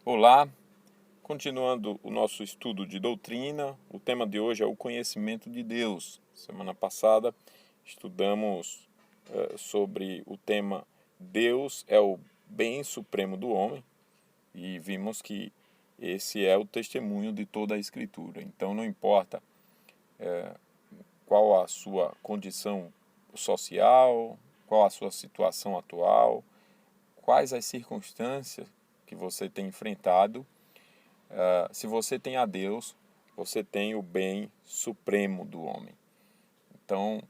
Olá, continuando o nosso estudo de doutrina, o tema de hoje é o conhecimento de Deus. Semana passada estudamos sobre o tema Deus é o bem supremo do homem e vimos que esse é o testemunho de toda a Escritura. Então não importa qual a sua condição social, qual a sua situação atual, quais as circunstâncias que você tem enfrentado. Se você tem a Deus, você tem o bem supremo do homem. Então,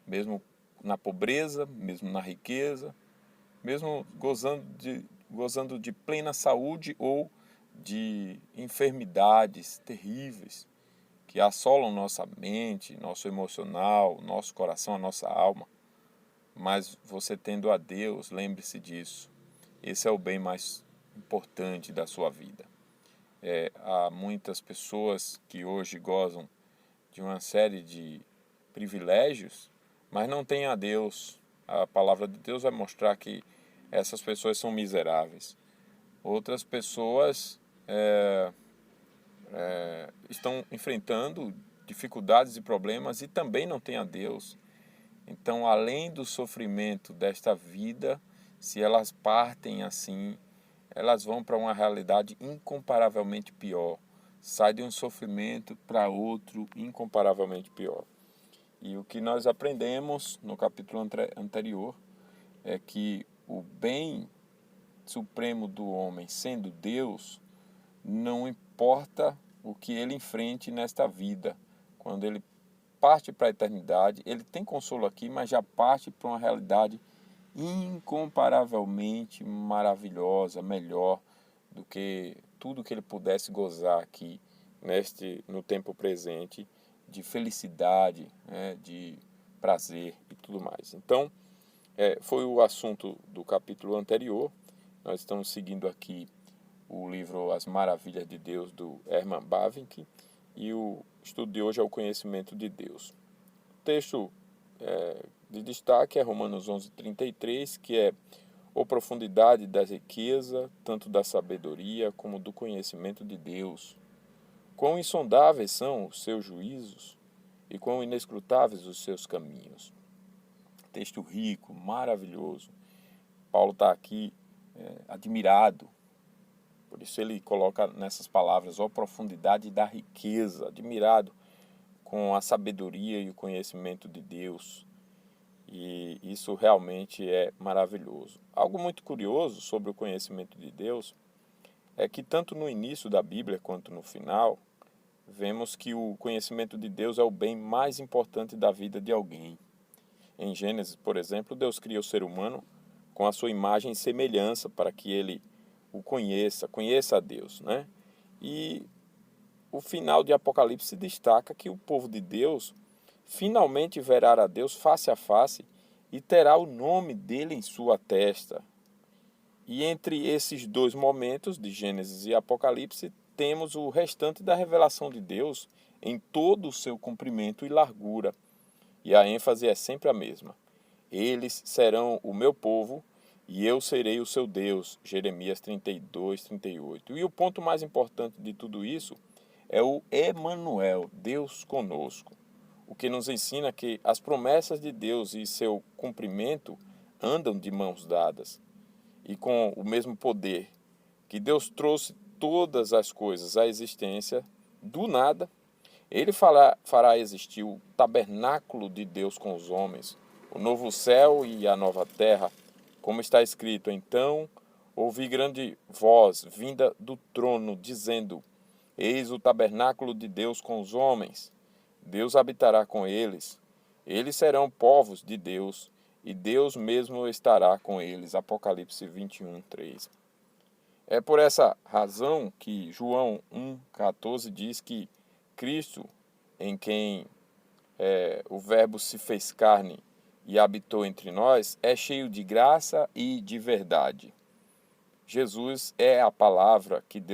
mesmo na pobreza, mesmo na riqueza, mesmo gozando de plena saúde ou de enfermidades terríveis que assolam nossa mente, nosso emocional, nosso coração, a nossa alma, mas você tendo a Deus, lembre-se disso. Esse é o bem mais importante da sua vida. Há muitas pessoas que hoje gozam de uma série de privilégios, mas não têm a Deus. A palavra de Deus vai mostrar que essas pessoas são miseráveis. Outras pessoas estão enfrentando dificuldades e problemas e também não têm a Deus. Então, além do sofrimento desta vida, se elas partem assim, elas vão para uma realidade incomparavelmente pior. Sai de um sofrimento para outro incomparavelmente pior. E o que nós aprendemos no capítulo anterior é que o bem supremo do homem, sendo Deus, não importa o que ele enfrente nesta vida. Quando ele parte para a eternidade, ele tem consolo aqui, mas já parte para uma realidade incomparavelmente maravilhosa, melhor do que tudo que ele pudesse gozar aqui no tempo presente, de felicidade, né, de prazer e tudo mais. Então, foi o assunto do capítulo anterior. Nós estamos seguindo aqui o livro As Maravilhas de Deus, do Herman Bavinck, e o estudo de hoje é o conhecimento de Deus. O texto de destaque é Romanos 11:33, que é: "Ô profundidade da riqueza, tanto da sabedoria como do conhecimento de Deus. Quão insondáveis são os seus juízos e quão inescrutáveis os seus caminhos." Texto rico, maravilhoso. Paulo está aqui admirado. Por isso ele coloca nessas palavras: "Ó profundidade da riqueza", admirado com a sabedoria e o conhecimento de Deus. E isso realmente é maravilhoso. Algo muito curioso sobre o conhecimento de Deus é que tanto no início da Bíblia quanto no final, vemos que o conhecimento de Deus é o bem mais importante da vida de alguém. Em Gênesis, por exemplo, Deus cria o ser humano com a sua imagem e semelhança para que ele o conheça a Deus, né? E o final de Apocalipse destaca que o povo de Deus finalmente verá a Deus face a face e terá o nome dele em sua testa. E entre esses dois momentos, de Gênesis e Apocalipse, temos o restante da revelação de Deus em todo o seu comprimento e largura. E a ênfase é sempre a mesma: "Eles serão o meu povo e eu serei o seu Deus." Jeremias 32:38. E o ponto mais importante de tudo isso é o Emanuel, Deus conosco. O que nos ensina que as promessas de Deus e seu cumprimento andam de mãos dadas. E com o mesmo poder que Deus trouxe todas as coisas à existência, do nada, ele fará existir o tabernáculo de Deus com os homens, o novo céu e a nova terra, como está escrito: "Então ouvi grande voz vinda do trono, dizendo: Eis o tabernáculo de Deus com os homens. Deus habitará com eles. Eles serão povos de Deus, e Deus mesmo estará com eles." Apocalipse 21:3. É por essa razão que João 1,14 diz que Cristo, em quem o Verbo se fez carne e habitou entre nós, é cheio de graça e de verdade. Jesus é a palavra que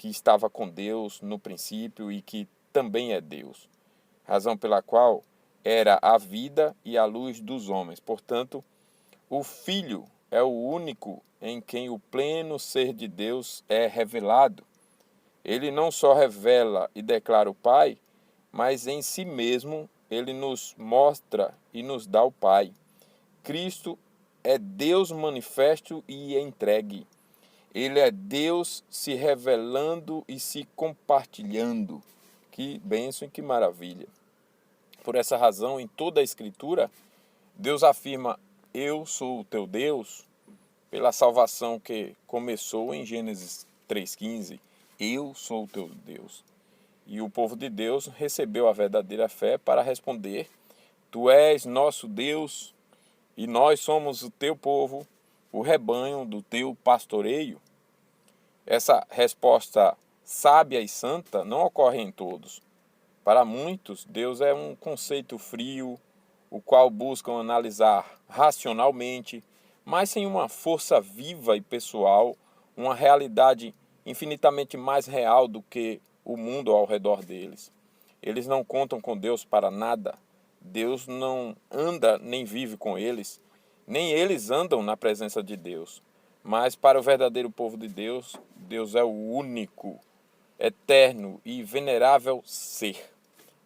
estava com Deus no princípio e que também é Deus, razão pela qual era a vida e a luz dos homens. Portanto, o Filho é o único em quem o pleno ser de Deus é revelado. Ele não só revela e declara o Pai, mas em si mesmo ele nos mostra e nos dá o Pai. Cristo é Deus manifesto e entregue. Ele é Deus se revelando e se compartilhando. Que bênção e que maravilha. Por essa razão, em toda a Escritura, Deus afirma: eu sou o teu Deus, pela salvação que começou em Gênesis 3,15. Eu sou o teu Deus. E o povo de Deus recebeu a verdadeira fé para responder: tu és nosso Deus e nós somos o teu povo, o rebanho do teu pastoreio. Essa resposta sábia e santa não ocorre em todos. Para muitos, Deus é um conceito frio, o qual buscam analisar racionalmente, mas sem uma força viva e pessoal, uma realidade infinitamente mais real do que o mundo ao redor deles. Eles não contam com Deus para nada. Deus não anda nem vive com eles, nem eles andam na presença de Deus. Mas para o verdadeiro povo de Deus, Deus é o único, eterno e venerável ser.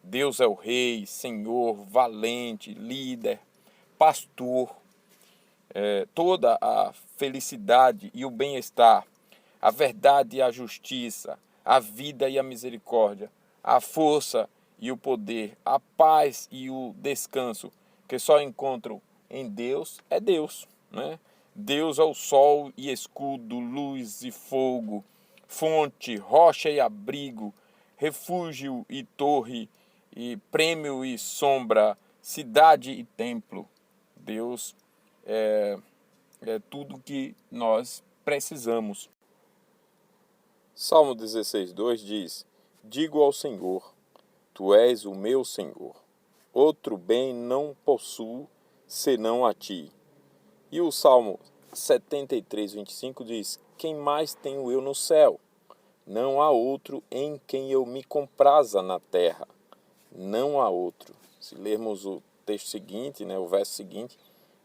Deus é o Rei, Senhor, valente, líder, pastor. Toda a felicidade e o bem-estar, a verdade e a justiça, a vida e a misericórdia, a força e o poder, a paz e o descanso que só encontram em Deus é Deus, né? Deus é o sol e escudo, luz e fogo, fonte, rocha e abrigo, refúgio e torre, e prêmio e sombra, cidade e templo. Deus é tudo que nós precisamos. Salmo 16,2 diz: digo ao Senhor, tu és o meu Senhor. Outro bem não possuo, senão a ti. E o Salmo 73,25 diz: quem mais tenho eu no céu? Não há outro em quem eu me compraza na terra. Não há outro. Se lermos o texto seguinte, o verso seguinte,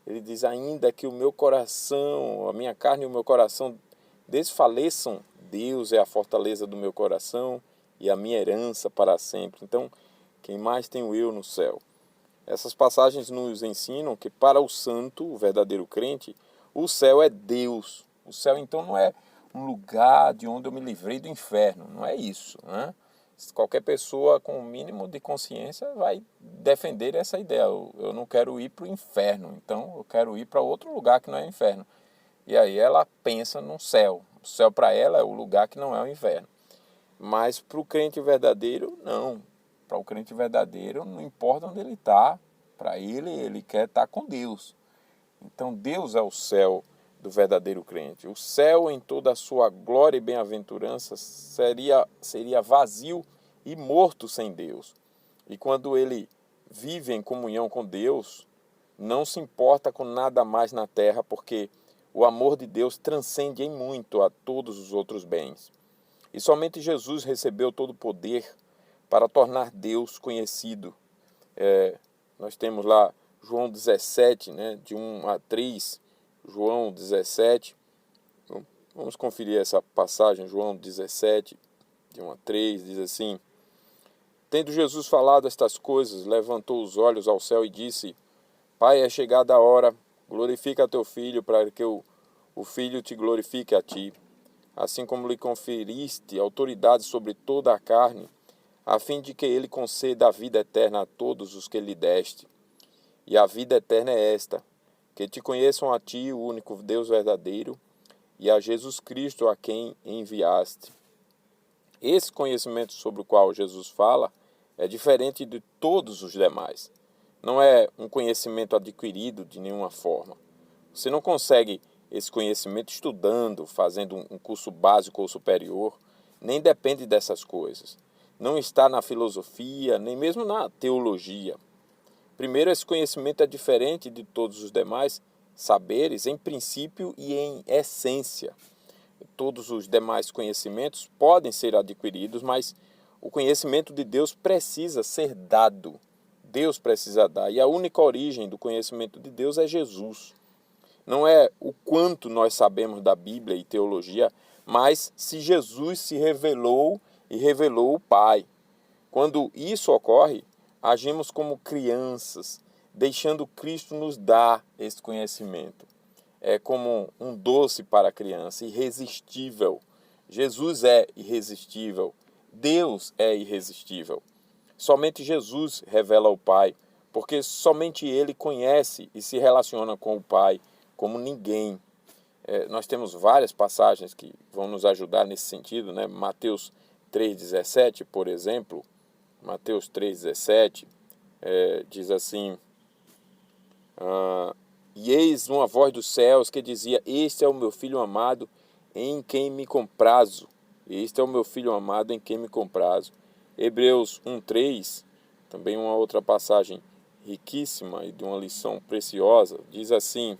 ele diz: ainda que o meu coração, a minha carne e o meu coração desfaleçam, Deus é a fortaleza do meu coração e a minha herança para sempre. Então, quem mais tenho eu no céu? Essas passagens nos ensinam que para o santo, o verdadeiro crente, o céu é Deus. O céu, então, não é um lugar de onde eu me livrei do inferno. Não é isso, né? Qualquer pessoa com o mínimo de consciência vai defender essa ideia. Eu não quero ir para o inferno, então eu quero ir para outro lugar que não é inferno. E aí ela pensa no céu. O céu para ela é o lugar que não é o inferno. Mas para o crente verdadeiro, não. Para o crente verdadeiro, não importa onde ele está. Para ele quer estar com Deus. Então Deus é o céu do verdadeiro crente. O céu, em toda a sua glória e bem-aventurança, seria vazio e morto sem Deus. E quando ele vive em comunhão com Deus, não se importa com nada mais na terra, porque o amor de Deus transcende em muito a todos os outros bens. E somente Jesus recebeu todo o poder para tornar Deus conhecido. Nós temos lá João 17, de 1 a 3, João 17. Vamos conferir essa passagem, João 17, de 1 a 3, diz assim: tendo Jesus falado estas coisas, levantou os olhos ao céu e disse: Pai, é chegada a hora, glorifica a teu Filho, para que o Filho te glorifique a ti, assim como lhe conferiste autoridade sobre toda a carne, a fim de que ele conceda a vida eterna a todos os que lhe deste. E a vida eterna é esta, que te conheçam a ti, o único Deus verdadeiro, e a Jesus Cristo, a quem enviaste. Esse conhecimento sobre o qual Jesus fala é diferente de todos os demais. Não é um conhecimento adquirido de nenhuma forma. Você não consegue esse conhecimento estudando, fazendo um curso básico ou superior, nem depende dessas coisas. Não está na filosofia, nem mesmo na teologia. Primeiro, esse conhecimento é diferente de todos os demais saberes em princípio e em essência. Todos os demais conhecimentos podem ser adquiridos, mas o conhecimento de Deus precisa ser dado. Deus precisa dar. E a única origem do conhecimento de Deus é Jesus. não é o quanto nós sabemos da Bíblia e teologia, mas se Jesus se revelou e revelou o Pai. Quando isso ocorre, agimos como crianças, deixando Cristo nos dar esse conhecimento. É como um doce para a criança, irresistível. Jesus é irresistível. Deus é irresistível. Somente Jesus revela o Pai, porque somente Ele conhece e se relaciona com o Pai como ninguém. Nós temos várias passagens que vão nos ajudar nesse sentido, né? Mateus 3,17, por exemplo. Mateus 3,17 diz assim: e eis uma voz dos céus que dizia: este é o meu filho amado, em quem me comprazo. Este é o meu filho amado, em quem me comprazo. Hebreus 1,3, também uma outra passagem riquíssima e de uma lição preciosa, diz assim: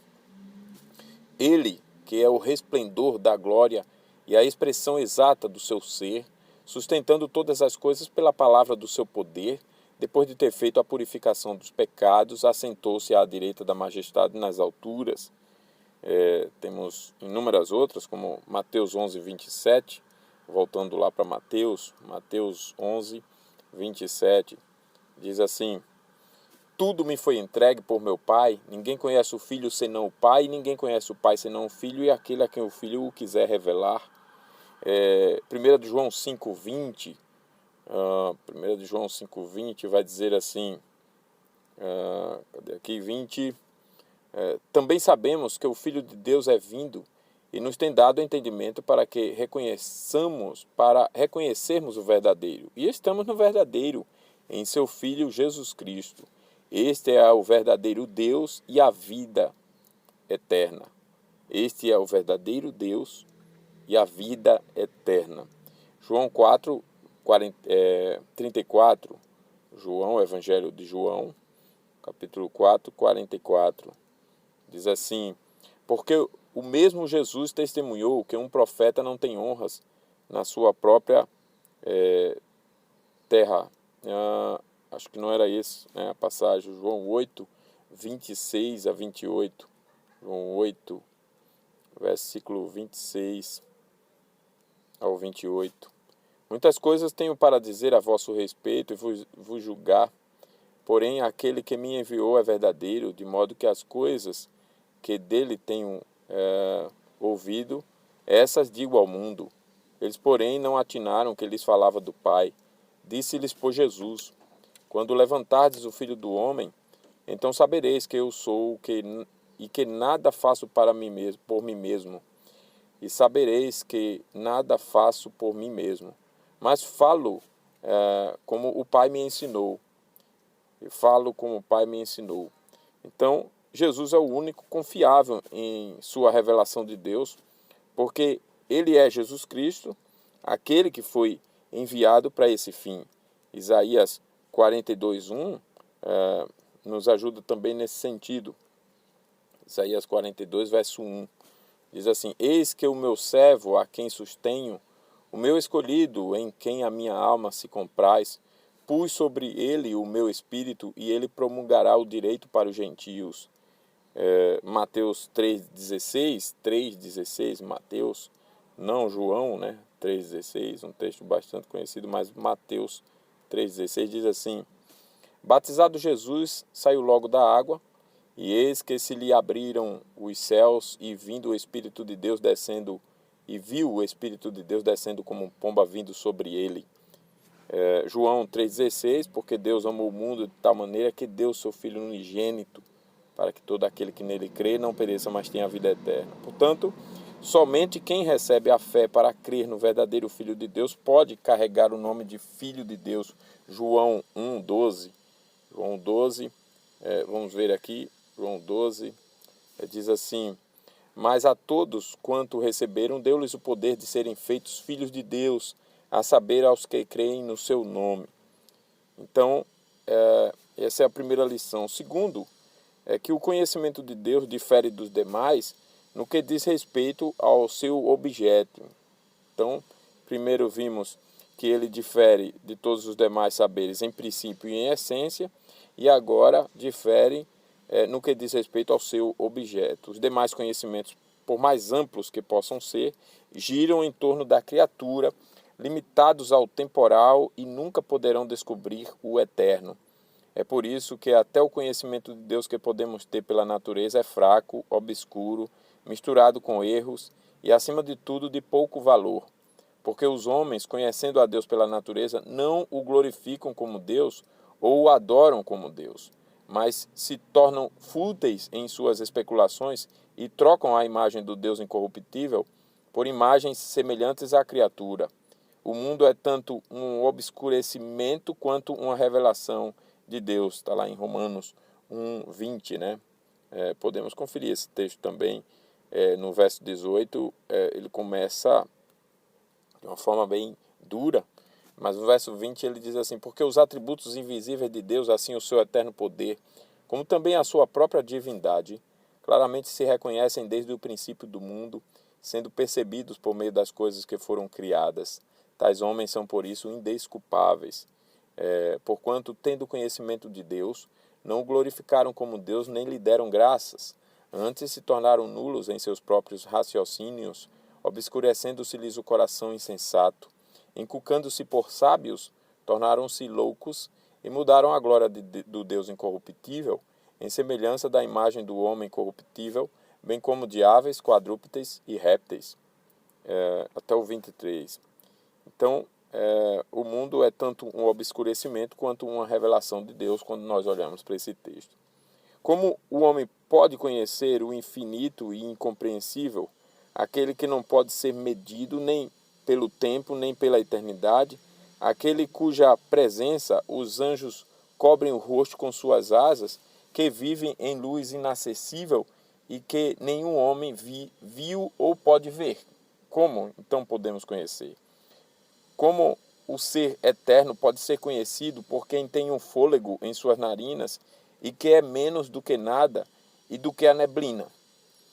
ele, que é o resplendor da glória e a expressão exata do seu ser, sustentando todas as coisas pela palavra do seu poder, depois de ter feito a purificação dos pecados, assentou-se à direita da majestade nas alturas. Temos inúmeras outras, como Mateus 11, 27, voltando lá para Mateus 11, 27, diz assim: tudo me foi entregue por meu Pai, ninguém conhece o Filho senão o Pai, e ninguém conhece o Pai senão o Filho, e aquele a quem o Filho o quiser revelar. 1 de João 5,20, 1 de João 5,20 vai dizer assim, cadê aqui, 20, também sabemos que o Filho de Deus é vindo e nos tem dado entendimento para reconhecermos o verdadeiro. E estamos no verdadeiro, em seu Filho Jesus Cristo. Este é o verdadeiro Deus e a vida eterna. Este é o verdadeiro Deus e a vida eterna. João 4, 34, João, Evangelho de João, capítulo 4, 44, diz assim: porque o mesmo Jesus testemunhou que um profeta não tem honras na sua própria terra. Acho que não era esse, né, a passagem, João 8, 26 a 28. João 8, versículo 26 ao 28. Muitas coisas tenho para dizer a vosso respeito e vos julgar, porém aquele que me enviou é verdadeiro, de modo que as coisas que dele tenho ouvido, essas digo ao mundo. Eles, porém, não atinaram que lhes falava do Pai. Disse-lhes, por Jesus: quando levantardes o Filho do Homem, então sabereis que eu sou e que nada faço por mim mesmo. E sabereis que nada faço por mim mesmo, mas falo como o Pai me ensinou. Eu falo como o Pai me ensinou. Então, Jesus é o único confiável em sua revelação de Deus, porque ele é Jesus Cristo, aquele que foi enviado para esse fim. Isaías 42:1 nos ajuda também nesse sentido. Isaías 42, verso 1. Diz assim: eis que o meu servo, a quem sustenho, o meu escolhido, em quem a minha alma se compraz, pus sobre ele o meu espírito, e ele promulgará o direito para os gentios. Mateus 3,16, Mateus, não João, né? 3,16, um texto bastante conhecido, mas Mateus 3,16 diz assim: batizado Jesus, saiu logo da água, e eis que se lhe abriram os céus, e vindo o Espírito de Deus descendo, e viu o Espírito de Deus descendo como um pomba vindo sobre ele. João 3,16, porque Deus amou o mundo de tal maneira que deu seu Filho unigênito, para que todo aquele que nele crê não pereça, mas tenha a vida eterna. Portanto, somente quem recebe a fé para crer no verdadeiro Filho de Deus pode carregar o nome de Filho de Deus. João 1,12. João 12, vamos ver aqui, João 12, diz assim: mas a todos quanto receberam, deu-lhes o poder de serem feitos filhos de Deus, a saber, aos que creem no seu nome. Então, essa é a primeira lição. Segundo, é que o conhecimento de Deus difere dos demais no que diz respeito ao seu objeto. Então, primeiro vimos que ele difere de todos os demais saberes em princípio e em essência, e agora difere no que diz respeito ao seu objeto. Os demais conhecimentos, por mais amplos que possam ser, giram em torno da criatura, limitados ao temporal e nunca poderão descobrir o eterno. É por isso que até o conhecimento de Deus que podemos ter pela natureza é fraco, obscuro, misturado com erros e, acima de tudo, de pouco valor. Porque os homens, conhecendo a Deus pela natureza, não o glorificam como Deus ou o adoram como Deus, mas se tornam fúteis em suas especulações e trocam a imagem do Deus incorruptível por imagens semelhantes à criatura. O mundo é tanto um obscurecimento quanto uma revelação de Deus. Está lá em Romanos 1:20, né? Podemos conferir esse texto também. No verso 18, ele começa de uma forma bem dura, mas no verso 20 ele diz assim: porque os atributos invisíveis de Deus, assim o seu eterno poder, como também a sua própria divindade, claramente se reconhecem desde o princípio do mundo, sendo percebidos por meio das coisas que foram criadas. Tais homens são por isso indesculpáveis, porquanto, tendo conhecimento de Deus, não o glorificaram como Deus nem lhe deram graças, antes se tornaram nulos em seus próprios raciocínios, obscurecendo-se-lhes o coração insensato, inculcando-se por sábios, tornaram-se loucos e mudaram a glória do Deus incorruptível em semelhança da imagem do homem corruptível, bem como de aves, quadrúpedes e répteis. Até o 23. Então, o mundo é tanto um obscurecimento quanto uma revelação de Deus quando nós olhamos para esse texto. Como o homem pode conhecer o infinito e incompreensível, aquele que não pode ser medido nem pelo tempo, nem pela eternidade, aquele cuja presença os anjos cobrem o rosto com suas asas, que vivem em luz inacessível e que nenhum homem viu ou pode ver? Como então podemos conhecer? Como o ser eterno pode ser conhecido por quem tem um fôlego em suas narinas e que é menos do que nada e do que a neblina?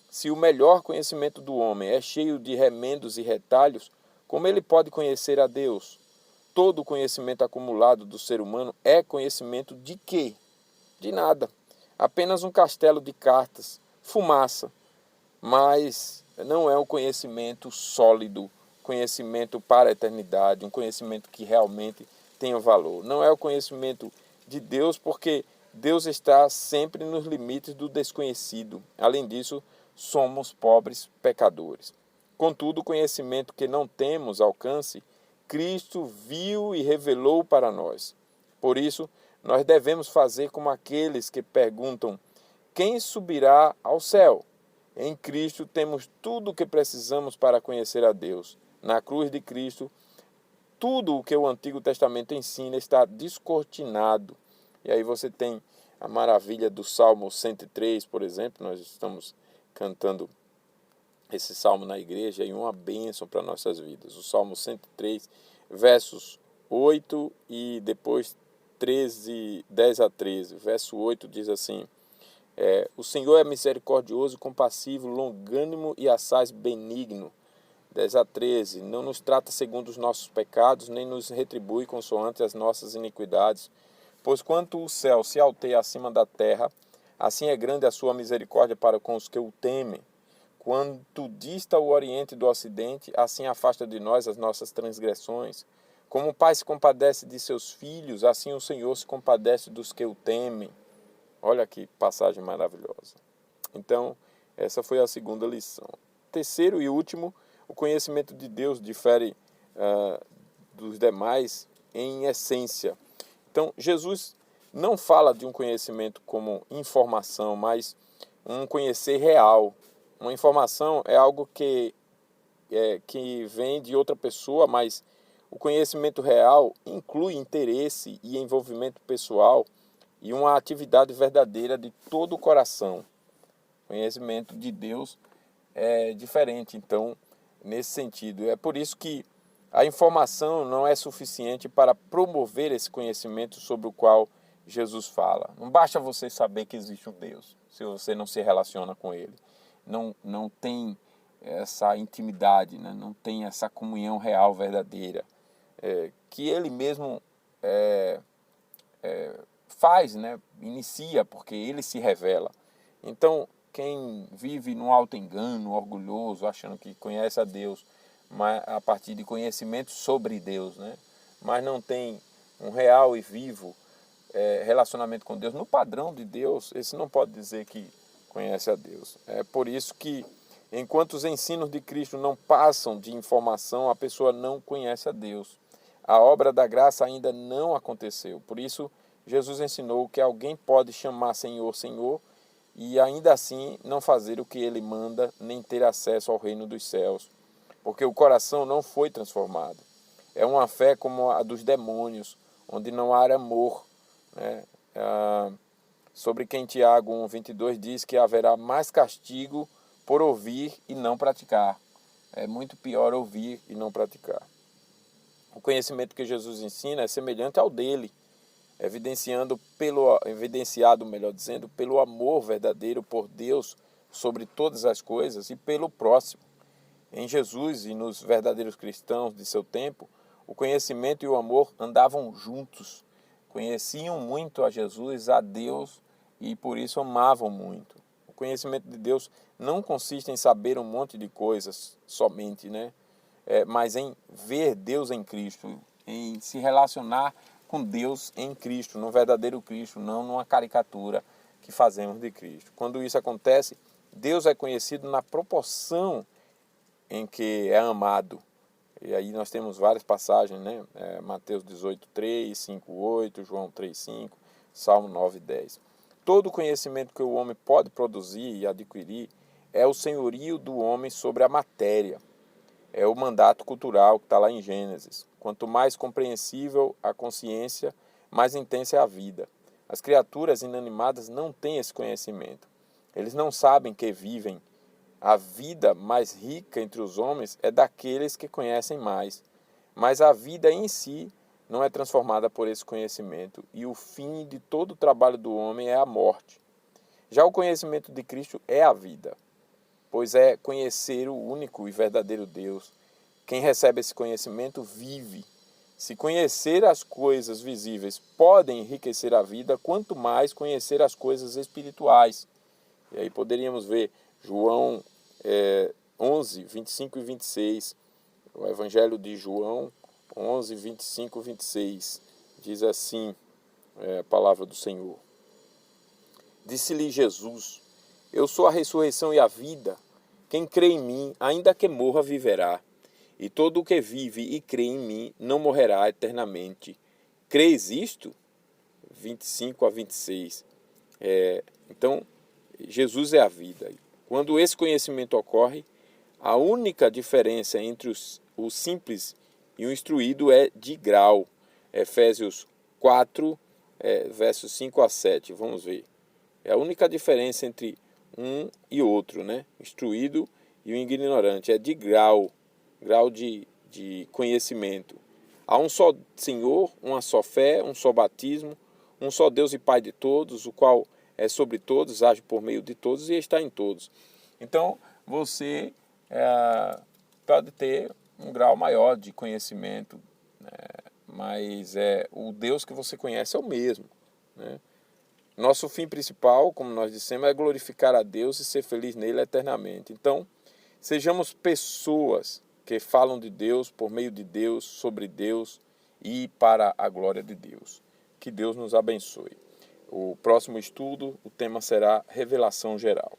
Se o melhor conhecimento do homem é cheio de remendos e retalhos, como ele pode conhecer a Deus? Todo o conhecimento acumulado do ser humano é conhecimento de quê? De nada. Apenas um castelo de cartas, fumaça, mas não é um conhecimento sólido, conhecimento para a eternidade, um conhecimento que realmente tenha valor. Não é o conhecimento de Deus, porque Deus está sempre nos limites do desconhecido. Além disso, somos pobres pecadores. Contudo, o conhecimento que não temos alcance, Cristo viu e revelou para nós. Por isso, nós devemos fazer como aqueles que perguntam: quem subirá ao céu? Em Cristo temos tudo o que precisamos para conhecer a Deus. Na cruz de Cristo, tudo o que o Antigo Testamento ensina está descortinado. E aí você tem a maravilha do Salmo 103, por exemplo. Nós estamos cantando esse salmo na igreja e uma bênção para nossas vidas. O Salmo 103, versos 8 e depois 13, 10 a 13. Verso 8 diz assim: o Senhor é misericordioso, compassivo, longânimo e assaz benigno. 10 a 13. Não nos trata segundo os nossos pecados, nem nos retribui consoante as nossas iniquidades. Pois quanto o céu se alteia acima da terra, assim é grande a sua misericórdia para com os que o temem. Quanto dista o oriente do ocidente, assim afasta de nós as nossas transgressões. Como o pai se compadece de seus filhos, assim o Senhor se compadece dos que o temem. Olha que passagem maravilhosa. Então, essa foi a segunda lição. Terceiro e último, o conhecimento de Deus difere dos demais em essência. Então, Jesus não fala de um conhecimento como informação, mas um conhecer real. Uma informação é algo que vem de outra pessoa, mas o conhecimento real inclui interesse e envolvimento pessoal e uma atividade verdadeira de todo o coração. O conhecimento de Deus é diferente, então, nesse sentido. É por isso que a informação não é suficiente para promover esse conhecimento sobre o qual Jesus fala. Não basta você saber que existe um Deus, se você não se relaciona com Ele. Não tem essa intimidade, né? Não tem essa comunhão real, verdadeira, que Ele mesmo faz, né? Inicia, porque ele se revela. Então, quem vive num auto-engano, orgulhoso, achando que conhece a Deus, mas a partir de conhecimento sobre Deus, né? Mas não tem um real e vivo relacionamento com Deus, no padrão de Deus, esse não pode dizer que conhece a Deus. É por isso que, enquanto os ensinos de Cristo não passam de informação, a pessoa não conhece a Deus. A obra da graça ainda não aconteceu. Por isso, Jesus ensinou que alguém pode chamar Senhor, Senhor, e ainda assim não fazer o que ele manda, nem ter acesso ao reino dos céus, porque o coração não foi transformado. É uma fé como a dos demônios, onde não há amor, né? Sobre quem Tiago 1,22 diz que haverá mais castigo por ouvir e não praticar. É muito pior ouvir e não praticar. O conhecimento que Jesus ensina é semelhante ao dele, evidenciado, melhor dizendo, pelo amor verdadeiro por Deus sobre todas as coisas e pelo próximo. Em Jesus e nos verdadeiros cristãos de seu tempo, o conhecimento e o amor andavam juntos. Conheciam muito a Jesus, a Deus, e por isso amavam muito. O conhecimento de Deus não consiste em saber um monte de coisas somente, né? Mas em ver Deus em Cristo, em se relacionar com Deus em Cristo, no verdadeiro Cristo, não numa caricatura que fazemos de Cristo. Quando isso acontece, Deus é conhecido na proporção em que é amado. E aí nós temos várias passagens, né? Mateus 18:3, 5:8, João 3:5, Salmo 9:10. Todo o conhecimento que o homem pode produzir e adquirir é o senhorio do homem sobre a matéria. É o mandato cultural que está lá em Gênesis. Quanto mais compreensível a consciência, mais intensa é a vida. As criaturas inanimadas não têm esse conhecimento. Eles não sabem que vivem. A vida mais rica entre os homens é daqueles que conhecem mais. Mas a vida em si não é transformada por esse conhecimento, e o fim de todo o trabalho do homem é a morte. Já o conhecimento de Cristo é a vida, pois é conhecer o único e verdadeiro Deus. Quem recebe esse conhecimento vive. Se conhecer as coisas visíveis pode enriquecer a vida, quanto mais conhecer as coisas espirituais. E aí poderíamos ver João 11, 25 e 26, o Evangelho de João 11, 25 e 26, diz assim a palavra do Senhor. Disse-lhe Jesus: Eu sou a ressurreição e a vida. Quem crê em mim, ainda que morra, viverá. E todo o que vive e crê em mim não morrerá eternamente. Crês isto? 25 a 26. Então, Jesus é a vida. Quando esse conhecimento ocorre, a única diferença entre o simples e o instruído é de grau. Efésios 4, versos 5 a 7. Vamos ver. É a única diferença entre um e outro, né? Instruído e o ignorante. É de grau de conhecimento. Há um só Senhor, uma só fé, um só batismo, um só Deus e Pai de todos, o qual é sobre todos, age por meio de todos e está em todos. Então, você pode ter um grau maior de conhecimento, né? Mas o Deus que você conhece é o mesmo, né? Nosso fim principal, como nós dissemos, é glorificar a Deus e ser feliz nele eternamente. Então, sejamos pessoas que falam de Deus, por meio de Deus, sobre Deus e para a glória de Deus. Que Deus nos abençoe. O próximo estudo, o tema será revelação geral.